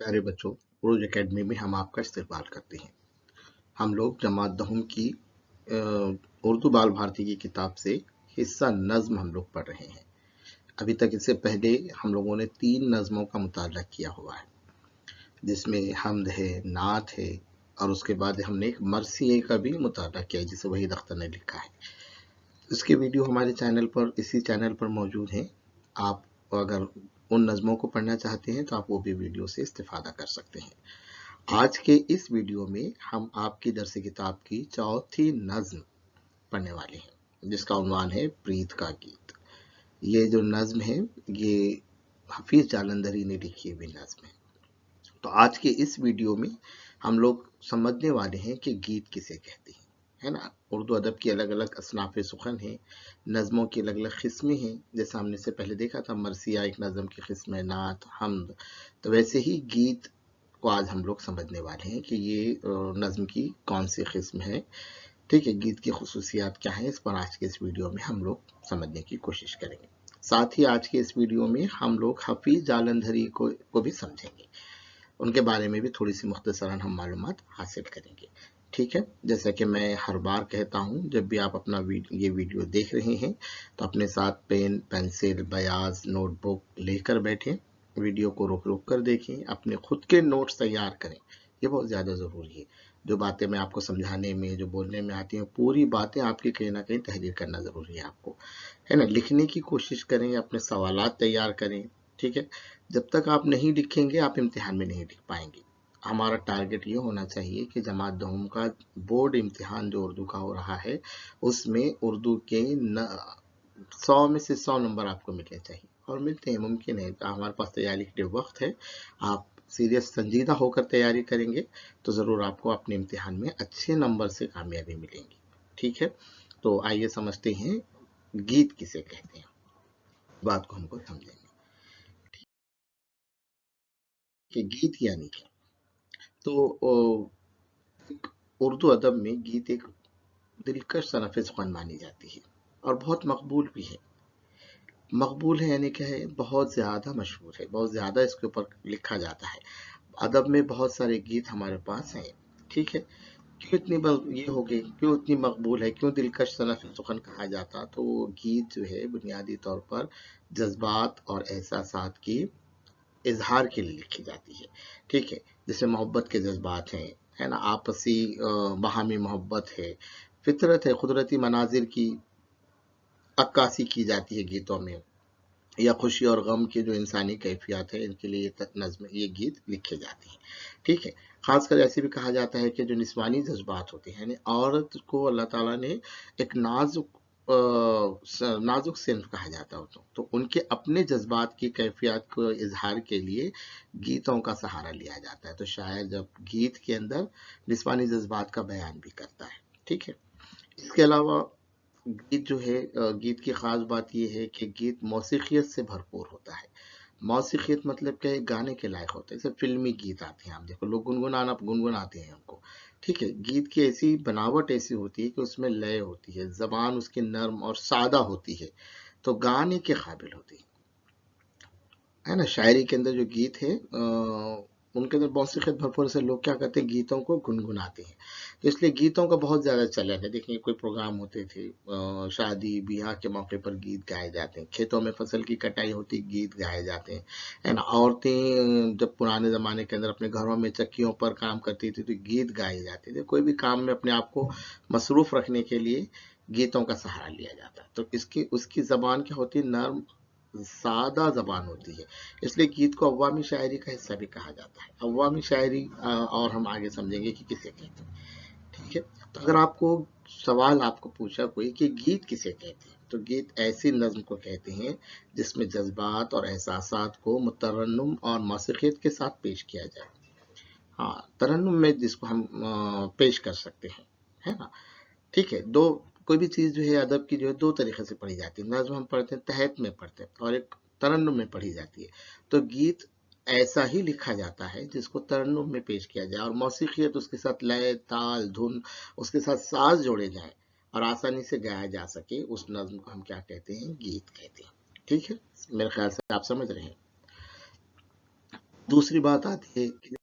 प्यारे बच्चों, उर्दू एकेडमी में हम आपका इस्तकबाल करते हैं। हम लोग जमात दहम की उर्दू बाल भारती की किताब से हिस्सा नज़्म हम लोग पढ़ रहे हैं। अभी तक इससे पहले हम लोगों ने 3 नज़्मों का मुताला किया हुआ है, जिसमें हम्द है, नात है और उसके बाद हमने एक मरसिए का भी मुताला किया है, जिसे वहीद अख्तर ने लिखा है। इसके वीडियो हमारे चैनल पर, इसी चैनल पर मौजूद हैं। आप अगर उन नज़्मों को पढ़ना चाहते हैं तो आप वो भी वीडियो से इस्तेफादा कर सकते हैं। आज के इस वीडियो में हम आपकी दरस किताब की चौथी नज़्म पढ़ने वाले हैं, जिसका उन्वान है प्रीत का गीत। ये जो नज़्म है ये हफीज जालंधरी ने लिखी हुई नज़्म है। तो आज के इस वीडियो में हम लोग समझने वाले हैं कि गीत किसे कहते हैं, है ना। उर्दू अदब की अलग अलग असनाफ़ सुखन हैं, नज़मों की अलग अलग किस्में हैं। जैसा हमने से पहले देखा था, मरसिया एक नज़म की किस्म है, नात, हम्द। तो वैसे ही गीत को आज हम लोग समझने वाले हैं कि ये नज़म की कौन सी किस्म है। ठीक है, गीत की खुसूसियात क्या है, इस पर आज के इस वीडियो में हम लोग समझने की कोशिश करेंगे। साथ ही आज के इस वीडियो में हम लोग हफीज जालंधरी को भी समझेंगे, उनके बारे में भी थोड़ी सी मुख्तसरन हम मालूमात हासिल करेंगे। ठीक है, जैसा कि मैं हर बार कहता हूँ, जब भी आप अपना ये वीडियो देख रहे हैं तो अपने साथ पेन, पेंसिल, बयाज, नोटबुक लेकर बैठें, वीडियो को रोक रोक कर देखें, अपने खुद के नोट्स तैयार करें। ये बहुत ज़्यादा ज़रूरी है। जो बातें मैं आपको समझाने में, जो बोलने में आती हैं, पूरी बातें आपकी कहीं ना कहीं तहरीर करना ज़रूरी है आपको, है ना। लिखने की कोशिश करें, अपने सवालात तैयार करें। ठीक है, जब तक आप नहीं लिखेंगे आप इम्तिहान में नहीं लिख पाएंगे। हमारा टारगेट ये होना चाहिए कि जमात दहम का बोर्ड इम्तिहान जो उर्दू का हो रहा है, उसमें उर्दू के 100 में से 100 नंबर आपको मिलने चाहिए, और मिलते हैं, मुमकिन है। हमारे पास तैयारी के लिए वक्त है। आप सीरियस संजीदा होकर तैयारी करेंगे तो ज़रूर आपको अपने इम्तिहान में अच्छे नंबर से कामयाबी मिलेंगी। ठीक है, तो आइए समझते हैं गीत किसे कहते हैं, बात को हमको समझेंगे कि गीत यानी क्या। तो उर्दू अदब में गीत एक दिलकश सनफ़ ज़ुबान मानी जाती है और बहुत मकबूल भी है। मकबूल है यानी क्या है, बहुत ज़्यादा मशहूर है, बहुत ज़्यादा इसके ऊपर लिखा जाता है। अदब में बहुत सारे गीत हमारे पास हैं। ठीक है, क्यों इतनी ये हो गई, क्यों इतनी मकबूल है, क्यों दिलकश सनफ़ ज़ुबान कहा जाता। तो वो गीत जो है बुनियादी तौर पर जज्बात और एहसासात की इजहार के लिए लिखी जाती है। ठीक है, जैसे मोहब्बत के जज्बात हैं, है ना, आपसी बाहमी मोहब्बत है, फितरत है, कुदरती मनाजिर की अक्कासी की जाती है गीतों में, या खुशी और गम की जो इंसानी कैफियत है, इनके लिए नज़्म, ये गीत लिखे जाते हैं। ठीक है, खासकर ऐसे भी कहा जाता है कि जो निस्वानी जज्बात होते हैं, यानी औरत को अल्लाह ताला ने एक नाजुक सिन्फ कहा जाता है, तो उनके अपने जज्बात की कैफियत को इजहार के लिए गीतों का सहारा लिया जाता है। तो शायर जब गीत के अंदर निस्वानी जज्बात का बयान भी करता है। ठीक है, इसके अलावा गीत जो है, गीत की ख़ास बात यह है कि गीत मौसीक़ियत से भरपूर होता है। मौसीक़ियत मतलब क्या है, गाने के लायक होते हैं। जैसे फिल्मी गीत आते हैं, आप देखो, लोग गुनगुनाते हैं उनको। ठीक है, गीत की ऐसी बनावट ऐसी होती है कि उसमें लय होती है, ज़बान उसकी नर्म और सादा होती है, तो गाने के काबिल होती है ना। शायरी के अंदर जो गीत है, उनके अंदर मौसीक़ियत भरपूर से लोग क्या करते हैं, गीतों को गुनगुनाते हैं। तो इसलिए गीतों का बहुत ज़्यादा चलन है। देखिए, कोई प्रोग्राम होते थे, शादी ब्याह के मौके पर गीत गाए जाते हैं, खेतों में फसल की कटाई होती, गीत गाए जाते हैं, है ना। औरतें जब पुराने ज़माने के अंदर अपने घरों में चक्कियों पर काम करती थी तो गीत गाए जाते थे। कोई भी काम में अपने आप को मसरूफ़ रखने के लिए गीतों का सहारा लिया जाता है। तो इसकी उसकी ज़बान क्या होती है, नर्म सादा ज़बान होती है, इसलिए गीत को अवामी शायरी का हिस्सा भी कहा जाता है। अवामी शायरी और हम आगे समझेंगे कि किसे कहते हैं। ठीक है, तो अगर आपको सवाल आपको पूछा कोई कि गीत किसे कहते हैं, तो गीत ऐसी नज़्म को कहते हैं जिसमें जज्बात और एहसासात को मुतरन्नुम और मौसीक़ियत के साथ पेश किया जाए। हाँ, तरन्नुम में जिसको हम पेश कर सकते हैं, है ना। ठीक है, दो, कोई भी चीज़ जो है अदब की, जो है दो तरीके से पढ़ी जाती है। नज़्म हम पढ़ते हैं, तहत में पढ़ते हैं, और एक तरन्नुम में पढ़ी जाती है। तो गीत ऐसा ही लिखा जाता है जिसको तरन्नुम में पेश किया जाए, और मौसीक़ियत उसके साथ लय, ताल, धुन, उसके साथ साज जोड़े जाएं और आसानी से गाया जा सके, उस नज़्म को हम क्या कहते हैं, गीत कहते हैं। ठीक है, मेरे ख्याल से आप समझ रहे हैं। दूसरी बात आती है कि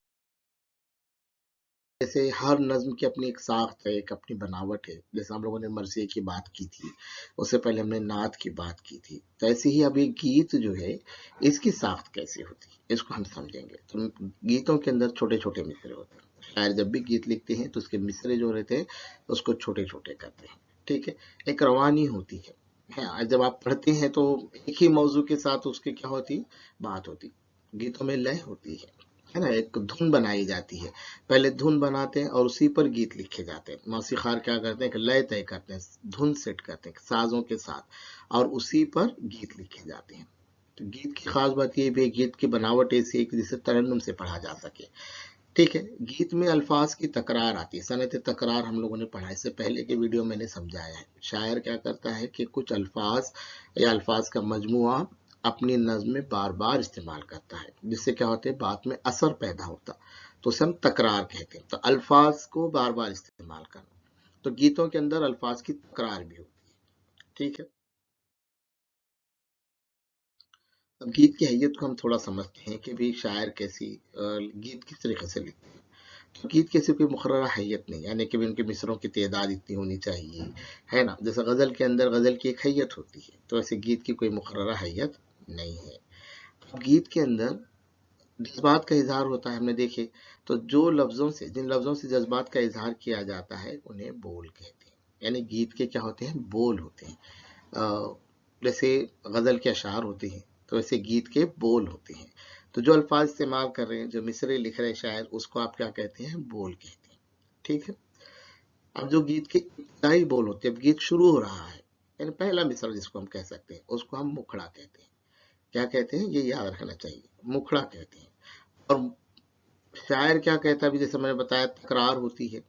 जैसे हर नज्म की अपनी एक साख्त है, एक अपनी बनावट है। जैसे हम लोगों ने मरसिए की बात की थी, उससे पहले हमने नात की बात की थी, तो ऐसे ही अब ये गीत जो है इसकी साख्त कैसी होती है इसको हम समझेंगे। तो गीतों के अंदर छोटे छोटे मिसरे होते हैं। शायर जब भी गीत लिखते हैं तो उसके मिसरे जो रहते हैं उसको छोटे छोटे करते हैं, ठीक है। एक रवानी होती है, जब आप पढ़ते हैं तो एक ही मौजू के साथ उसकी क्या होती बात होती। गीतों में लय होती है ना, एक धुन बनाई जाती है। पहले धुन बनाते हैं और उसी पर गीत लिखे जाते हैं। मौसीकार क्या करते हैं कि लय तय करते हैं, धुन सेट करते हैं साजों के साथ और उसी पर गीत लिखे जाते हैं। तो गीत की खास बात ये भी है, गीत की बनावट ऐसी है कि जिसे तरन्नुम से पढ़ा जा सके, ठीक है। गीत में अल्फाज की तकरार आती है, सनत तकरार हम लोगों ने पढ़ा, इससे पहले के वीडियो मैंने समझाया है। शायर क्या करता है कि कुछ अल्फाज या अल्फाज का मजमुआ अपनी नज्म में बार बार इस्तेमाल करता है, जिससे क्या होता है बात में असर पैदा होता, तो उसे हम तकरार कहते हैं। तो अल्फाज को बार बार इस्तेमाल करना, तो गीतों के अंदर अल्फाज की तकरार भी होती है, ठीक है। अब गीत की हैयत को हम थोड़ा समझते हैं कि भी शायर कैसी गीत किस तरीके से लिखते हैं। तो गीत की ऐसी कोई मुकर्रर हैयत नहीं, यानी कि उनके मिसरों की तादाद इतनी होनी चाहिए, है ना। जैसे गज़ल के अंदर गज़ल की एक हैयत होती है, तो ऐसे गीत की कोई मुकर्रर हैयत नहीं है। गीत के अंदर जज्बात का इजहार होता है, हमने देखे तो जो लफ्ज़ों से जिन लफ्ज़ों से जज्बात का इजहार किया जाता है उन्हें बोल कहते हैं। यानी गीत के क्या होते हैं बोल होते हैं। जैसे गज़ल के अशार होते हैं तो वैसे गीत के बोल होते हैं। तो जो अल्फाज इस्तेमाल कर रहे हैं, जो मिसरे लिख रहे हैं शायर, उसको आप क्या कहते हैं बोल कहते हैं, ठीक है। अब जो गीत के इब्तिदाई बोल होते हैं, अब गीत शुरू हो रहा है, यानी पहला मिसरा जिसको हम कह सकते हैं, उसको हम मुखड़ा कहते हैं। क्या कहते हैं ये याद रखना चाहिए, मुखड़ा कहते हैं। और शायर क्या कहता है, अभी जैसे मैंने बताया तकरार होती है,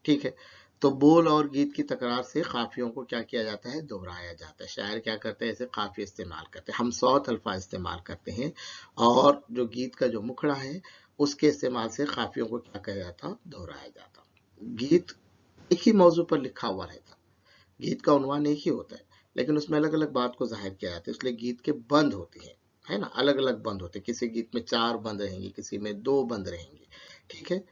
ठीक है। तो बोल और गीत की तकरार से काफियों को क्या किया जाता है दोहराया जाता है। शायर क्या करते हैं ऐसे काफी इस्तेमाल करते हैं, हम सौत अल्फाज इस्तेमाल करते हैं और जो गीत का जो मुखड़ा है उसके इस्तेमाल से काफियों को क्या किया जाता दोहराया जाता। गीत एक ही मौजू पर लिखा हुआ रहता, गीत का उन्वान एक ही होता है, लेकिन उसमें अलग अलग बात को जाहिर किया जाता है, इसलिए गीत के बंद होते हैं, है ना, अलग अलग बंद होते हैं। किसी गीत में 4 बंद रहेंगे, किसी में 2 बंद रहेंगे, ठीक है।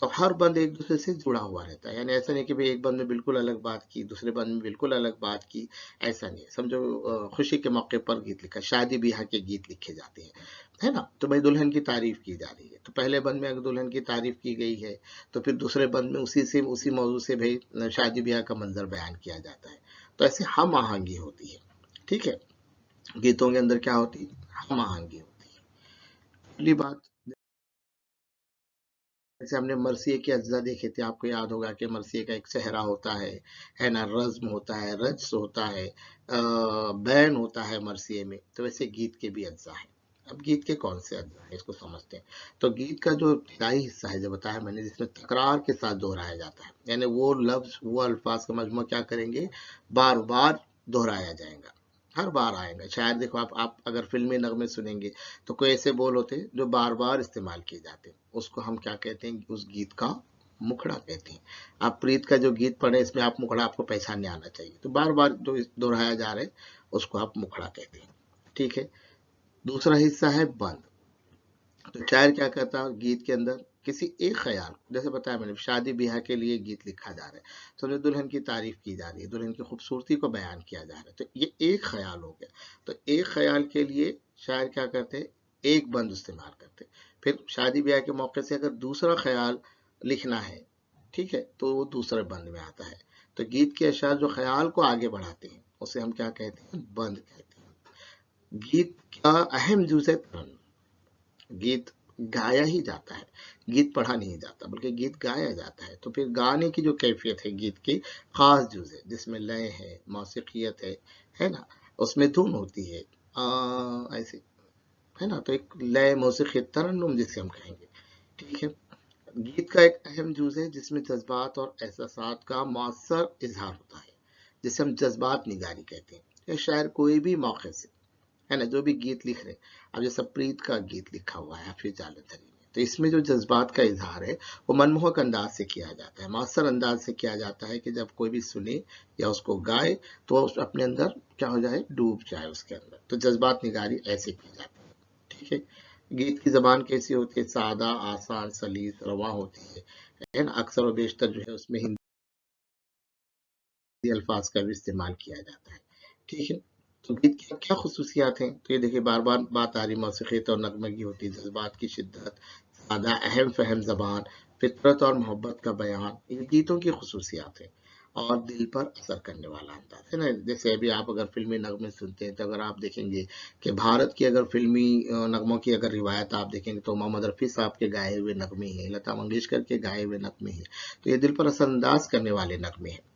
तो हर बंद एक दूसरे से जुड़ा हुआ रहता है, यानी ऐसा नहीं कि भाई एक बंद में बिल्कुल अलग बात की, दूसरे बंद में बिल्कुल अलग बात की, ऐसा नहीं है। समझो खुशी के मौके पर गीत लिखा, शादी ब्याह के गीत लिखे जाते हैं, है ना। तो भाई दुल्हन की तारीफ की जा रही है, तो पहले बंद में अगर दुल्हन की तारीफ की गई है तो फिर दूसरे बंद में उसी मौजू से भाई शादी ब्याह का मंजर बयान किया जाता है। तो ऐसे हम आहंगी होती है, ठीक है। गीतों के अंदर क्या होती है हम आहंगी होती है। पहली बात, जैसे हमने मरसिए के अज्जा देखे थे, आपको याद होगा कि मरसिए का एक चेहरा होता है ना, रज्म होता है, रज्स होता है, बैन होता है मरसिए में, तो वैसे गीत के भी अज्जा हैं। अब गीत के कौन से अज्जा हैं इसको समझते हैं। तो गीत का जो इब्तिदाई हिस्सा है जो बताया मैंने, जिसमें तकरार के साथ दोहराया जाता है, यानी वो लफ्ज वो अल्फाज का मजमू क्या करेंगे बार बार दोहराया जाएगा, हर बार आएगा। शायद देखो आप अगर फिल्मी नगमे सुनेंगे तो कोई ऐसे बोल होते हैं जो बार बार इस्तेमाल किए जाते हैं, उसको हम क्या कहते हैं उस गीत का मुखड़ा कहते हैं। आप प्रीत का जो गीत पढ़े इसमें आप मुखड़ा आपको पहचानने आना चाहिए, तो बार बार जो दोहराया जा रहा है उसको आप मुखड़ा कहते हैं, ठीक है। दूसरा हिस्सा है बंद। तो शायर क्या कहता है गीत के अंदर किसी एक ख्याल, जैसे बताया मैंने शादी ब्याह के लिए गीत लिखा जा रहा है, समझो दुल्हन की तारीफ की जा रही है, दुल्हन की खूबसूरती को बयान किया जा रहा है, तो ये एक ख्याल हो गया। तो एक ख्याल के लिए शायर क्या करते हैं एक बंद इस्तेमाल करते हैं। फिर शादी ब्याह के मौके से अगर दूसरा ख्याल लिखना है, ठीक है, तो वो दूसरे बंद में आता है। तो गीत के अशार जो ख्याल को आगे बढ़ाते हैं उसे हम क्या कहते हैं बंद कहते हैं। गीत का अहम जुज़ है तरानम। गीत गाया ही जाता है, गीत पढ़ा नहीं जाता, बल्कि गीत गाया जाता है। तो फिर गाने की जो कैफियत है गीत की खास जुज है, जिसमें लय है, मौसीकियत है ना, उसमें धुन होती है ऐसे, है ना। तो एक लय मौसीकी तरन्नुम जिसे हम कहेंगे, ठीक है। गीत का एक अहम जुज है जिसमें जज्बात और एहसासात का मौसर इजहार होता है, जिसे हम जज्बात निगारी कहते हैं। या शायर कोई भी मौके से, है ना, जो भी गीत लिख रहे, अब जैसे प्रीत का गीत लिखा हुआ है फिर जालंधरी में, तो इसमें जो जज्बात का इजहार है वो मनमोहक अंदाज से किया जाता है, मौसर अंदाज से किया जाता है कि जब कोई भी सुने या उसको गाए तो उस अपने अंदर क्या हो जाए डूब जाए उसके अंदर। तो जज्बात निगारी ऐसे की जाती है, ठीक है। گیت کی زبان کیسی ہوتی ہے؟ سادہ، آسان، سلیس، رواں ہوتی ہے نا؟ اکثر و بیشتر جو ہے اس میں ہندی الفاظ کا بھی استعمال کیا جاتا ہے، ٹھیک ہے؟ تو گیت کی کیا خصوصیات ہیں؟ تو یہ دیکھیے بار بار بات آ رہی، موسیقیت اور نغمگی ہوتی ہے، جذبات کی شدت، سادہ اہم فہم زبان، فطرت اور محبت کا بیان، یہ گیتوں کی خصوصیات ہیں۔ اور دل پر اثر کرنے والا انداز ہے نا، جیسے ابھی آپ اگر فلمی نغمے سنتے ہیں تو اگر آپ دیکھیں گے کہ بھارت کی اگر فلمی نغموں کی اگر روایت آپ دیکھیں گے تو محمد رفیع صاحب کے گائے ہوئے نغمے ہیں، لتا منگیشکر کے گائے ہوئے نغمے ہیں، تو یہ دل پر اثر انداز کرنے والے نغمے ہیں،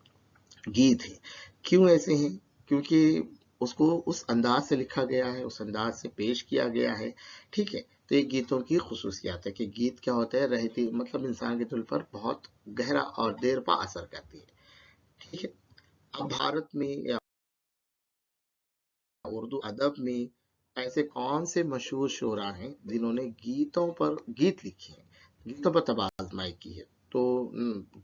گیت ہے۔ کیوں ایسے ہیں؟ کیونکہ اس کو اس انداز سے لکھا گیا ہے، اس انداز سے پیش کیا گیا ہے، ٹھیک ہے؟ تو یہ گیتوں کی خصوصیات ہے کہ گیت کیا ہوتا ہے، رہتی مطلب انسان کے دل پر بہت گہرا اور دیر پا اثر کرتی ہے، ٹھیک ہے؟ اب بھارت میں یا اردو ادب میں ایسے کون سے مشہور شعراء ہیں جنہوں نے گیتوں پر گیت لکھے ہیں، گیتوں پر طب آزمائی کی ہے؟ تو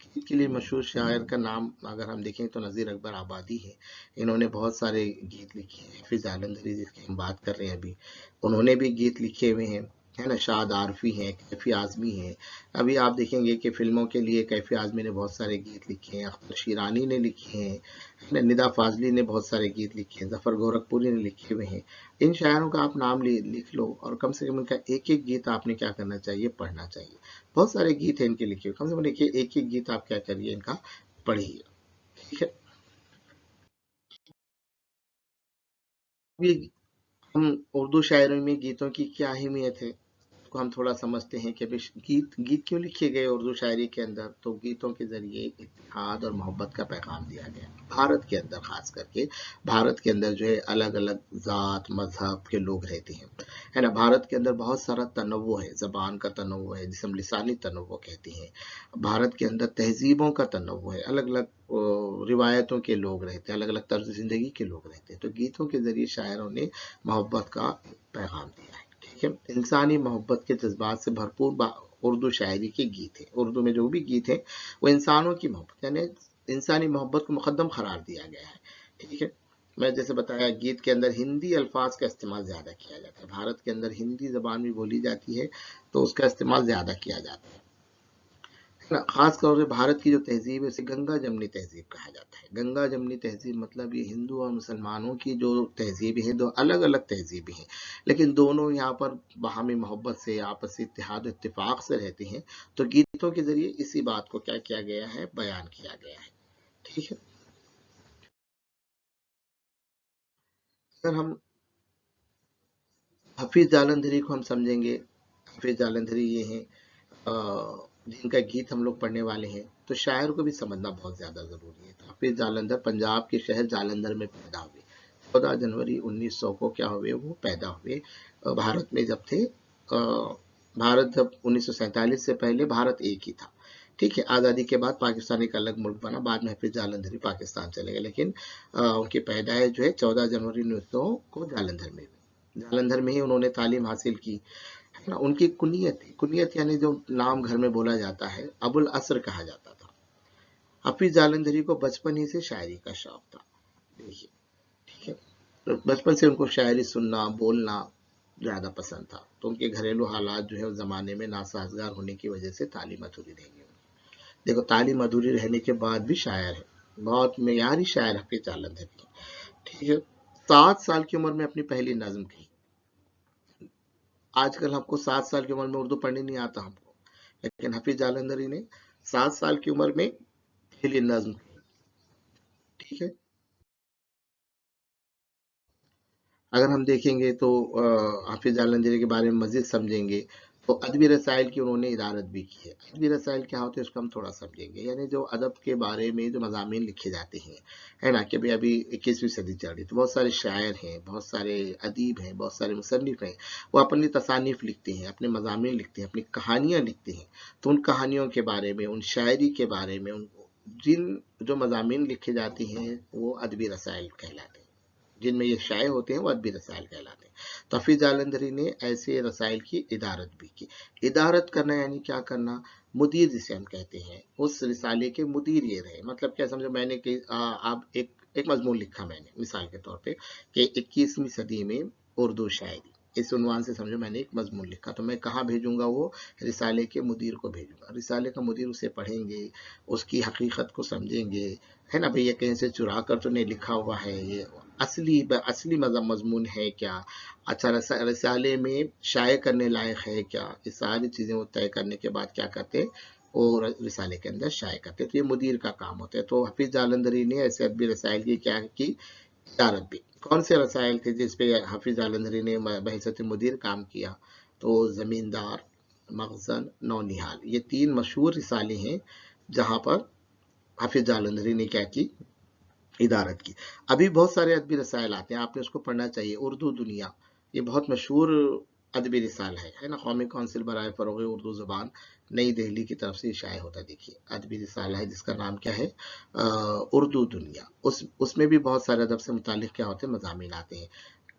گیت کے لیے مشہور شاعر کا نام اگر ہم دیکھیں تو نذیر اکبر آبادی ہے، انہوں نے بہت سارے گیت لکھے ہیں۔ حافظ جالندھری جس کی ہم بات کر رہے ہیں ابھی، انہوں نے بھی گیت لکھے ہوئے ہیں، ہے نا؟ شاد عارفی ہیں، کیفی اعظمی ہیں، ابھی آپ دیکھیں گے کہ فلموں کے لیے کیفی اعظمی نے بہت سارے گیت لکھے ہیں، اختر شیرانی نے لکھے ہیں، ندا فاضلی نے بہت سارے گیت لکھے ہیں، ظفر گورکھپوری نے لکھے ہوئے ہیں۔ ان شاعروں کا آپ نام لکھ لو اور کم سے کم ان کا ایک ایک گیت آپ نے کیا کرنا چاہیے، پڑھنا چاہیے۔ بہت سارے گیت ہیں ان کے لکھے ہوئے، کم سے کم دیکھیے ایک ایک گیت آپ کیا کریے ان کا پڑھیے، ٹھیک ہے؟ ابھی ہم اردو شاعری میں گیتوں کی کیا اہمیت ہے کو ہم تھوڑا سمجھتے ہیں کہ گیت گیت کیوں لکھے گئے اردو شاعری کے اندر؟ تو گیتوں کے ذریعے اتحاد اور محبت کا پیغام دیا گیا، بھارت کے اندر خاص کر کے، بھارت کے اندر جو ہے الگ الگ ذات مذہب کے لوگ رہتے ہیں، ہے نا؟ بھارت کے اندر بہت سارا تنوع ہے، زبان کا تنوع ہے جسے ہم لسانی تنوع کہتے ہیں، بھارت کے اندر تہذیبوں کا تنوع ہے، الگ الگ روایتوں کے لوگ رہتے ہیں، الگ الگ طرز زندگی کے لوگ رہتے ہیں، تو گیتوں کے ذریعے شاعروں نے محبت کا پیغام دیا ہے، ٹھیک ہے؟ انسانی محبت کے جذبات سے بھرپور اردو شاعری کے گیت ہیں، اردو میں جو بھی گیت ہیں وہ انسانوں کی محبت یعنی انسانی محبت کو مقدم قرار دیا گیا ہے، ٹھیک ہے؟ میں جیسے بتایا گیت کے اندر ہندی الفاظ کا استعمال زیادہ کیا جاتا ہے، بھارت کے اندر ہندی زبان بھی بولی جاتی ہے تو اس کا استعمال زیادہ کیا جاتا ہے نا؟ خاص طور سے بھارت کی جو تہذیب ہے اسے گنگا جمنی تہذیب کہا جاتا ہے۔ گنگا جمنی تہذیب مطلب یہ ہندو اور مسلمانوں کی جو تہذیبیں ہیں، دو الگ الگ تہذیبیں ہیں، لیکن دونوں یہاں پر باہمی محبت سے، آپسی اتحاد و اتفاق سے رہتے ہیں، تو گیتوں کے ذریعے اسی بات کو کیا کیا گیا ہے، بیان کیا گیا ہے، ٹھیک ہے؟ اگر ہم حفیظ جالندھری کو ہم سمجھیں گے، حفیظ جالندھری یہ ہیں جن کا گیت ہم لوگ پڑھنے والے ہیں، تو شاعر کو بھی سمجھنا بہت زیادہ ضروری ہے۔ حفیظ جالندھر پنجاب کے شہر جالندھر میں پیدا ہوئے، 14 جنوری 1900 کو کیا ہوئے، وہ پیدا ہوئے، بھارت میں جب تھے، بھارت جب 1947 سے پہلے بھارت ایک ہی تھا، ٹھیک ہے؟ آزادی کے بعد پاکستان ایک الگ ملک بنا، بعد میں حفیظ جالندھری پاکستان چلے گئے، لیکن ان کی پیدائش جو ہے 14 جنوری 1900 کو جالندھر میں ہوئی، جالندھر میں ہی انہوں نے تعلیم حاصل کی، ہے نا؟ ان کی کنیت تھی، کنیت یعنی جو نام گھر میں بولا جاتا ہے، ابو الاسر کہا جاتا تھا۔ حفیظ جالندھری کو بچپن ہی سے شاعری کا شوق تھا، دیکھیے، ٹھیک ہے؟ تو بچپن سے ان کو شاعری سننا بولنا زیادہ پسند تھا، تو ان کے گھریلو حالات جو ہے اس زمانے میں ناسازگار ہونے کی وجہ سے تعلیم ادھوری رہ گئی۔ دیکھو تعلیم ادھوری رہنے کے بعد بھی شاعر ہے، بہت معیاری شاعر حفیظ جالندھری کی، ٹھیک ہے؟ 7 سال کی عمر میں اپنی پہلی نظم کی، آج کل ہم کو 7 سال کی عمر میں اردو پڑھنے نہیں آتا ہم کو، لیکن حفیظ جالندھری نے 7 سال کی عمر میں پہلی نظم کی، ٹھیک ہے؟ اگر ہم دیکھیں گے تو حافظ جالندھری کے بارے میں مزید سمجھیں گے تو ادبی رسائل کی انہوں نے ادارت بھی کی ہے۔ ادبی رسائل کیا ہوتے ہیں اس کو ہم تھوڑا سمجھیں گے، یعنی جو ادب کے بارے میں جو مضامین لکھے جاتے ہیں، ہے نا؟ کہ ابھی 21ویں صدی چل رہی ہے تو بہت سارے شاعر ہیں، بہت سارے ادیب ہیں، بہت سارے مصنف ہیں، وہ اپنی تصانیف لکھتے ہیں، اپنے مضامین لکھتے ہیں، اپنی کہانیاں لکھتے ہیں، تو ان کہانیوں کے بارے میں، ان شاعری کے بارے میں، ان جن جو مضامین لکھے جاتے ہیں وہ ادبی رسائل کہلاتے ہیں، جن میں یہ شائع ہوتے ہیں وہ ادبی رسائل کہلاتے ہیں۔ تو حفیظ جالندھری نے ایسے رسائل کی ادارت بھی کی۔ ادارت کرنا یعنی کیا کرنا؟ مدیر جسے ہم کہتے ہیں، اس رسالے کے مدیر یہ رہے، مطلب کیا سمجھو، میں نے کہ آپ ایک مضمون لکھا میں نے مثال کے طور پہ کہ 21ویں صدی میں اردو شاعری، इस उन्वान से समझो मैंने एक मजमून लिखा, तो मैं कहाँ भेजूंगा? वो रिसाले के मुदीर को भेजूंगा। रिसाले का मुदीर उसे पढ़ेंगे, उसकी हकीकत को समझेंगे, है ना भाई, ये कहीं से चुरा कर तो नहीं लिखा हुआ है, ये असली मजमून है क्या, अच्छा रिसाले में शाये करने लायक है क्या, ये सारी चीजें वो तय करने के बाद क्या करते, और रिसाले के अंदर शाये करते। तो ये मुदीर का काम होता है। तो हफीज जालंधरी ने ऐसे अदबी रसाइल की क्या की, इजारत भी। कौन से रसायल थे जिसपे हाफिज जालंधरी ने बहसत मुदीर काम किया? तो जमींदार, मखजन, नौनिहाल, ये 3 मशहूर रिसाले हैं जहां पर हाफिज जालंधरी ने क्या की, इदारत की। अभी बहुत सारे अदबी रसायल आते हैं, आपने उसको पढ़ना चाहिए। उर्दू दुनिया, ये बहुत मशहूर अदबी रिसाल है ना, कौमी काउंसिल बराए फरोग़ उर्दू ज़बान, नई दिल्ली की तरफ से शाये होता है। देखिए अदबी रिसाला है जिसका नाम क्या है, उर्दू दुनिया। उसमें भी बहुत सारे अदब से मुतालिक क्या होते हैं, मज़ामीन आते हैं।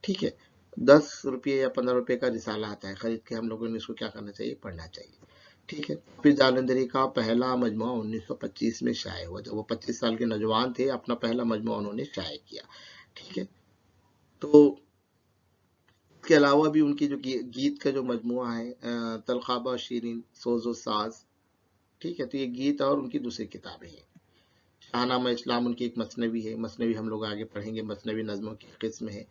ठीक है, 10 रुपये या 15 रुपये का रिसाला आता है, खरीद के हम लोगों ने इसको क्या करना चाहिए, पढ़ना चाहिए। ठीक है, फिर जालंधरी का पहला मजमुआ 1925 में शाये हुआ, जब वो 25 साल के नौजवान थे, अपना पहला मजमुआ उन्होंने शाये किया। ठीक है, तो इसके अलावा भी उनकी जो गीत का जो मजमुआ है, तलखाबा शीरीन सोजो साज, ठीक है, तो ये गीत और उनकी दूसरी किताबें हैं। शाहनामा इस्लाम उनकी एक मसनवी है, मसनवी हम लोग आगे पढ़ेंगे, मसनवी नज़मों की किस्म है।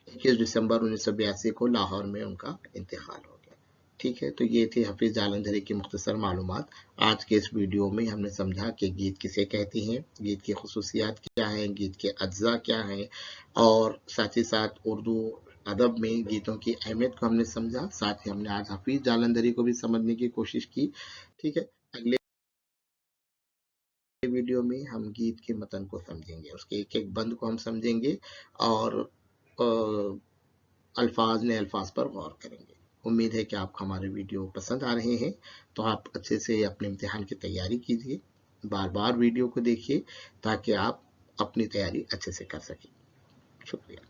21 दिसंबर 1982 को लाहौर में उनका इंतकाल हो गया। ठीक है, तो ये थे हफीज जालंधरी की मुख्तसर मालूमात। आज के इस वीडियो में हमने समझा कि गीत किसे कहते हैं, गीत की खुसूसियात क्या हैं, गीत के अज्जा क्या हैं, और साथ ही साथ उर्दू अदब में गीतों की अहमियत को हमने समझा। साथ ही हमने आज हफीज जालंधरी को भी समझने की कोशिश की। ठीक है, अगले वीडियो में हम गीत के मतन को समझेंगे, उसके एक एक बंद को हम समझेंगे, और अल्फाज पर गौर करेंगे। उम्मीद है कि आपको हमारे वीडियो पसंद आ रहे हैं, तो आप अच्छे से अपने इम्तिहान की तैयारी कीजिए, बार बार वीडियो को देखिए ताकि आप अपनी तैयारी अच्छे से कर सकें। शुक्रिया।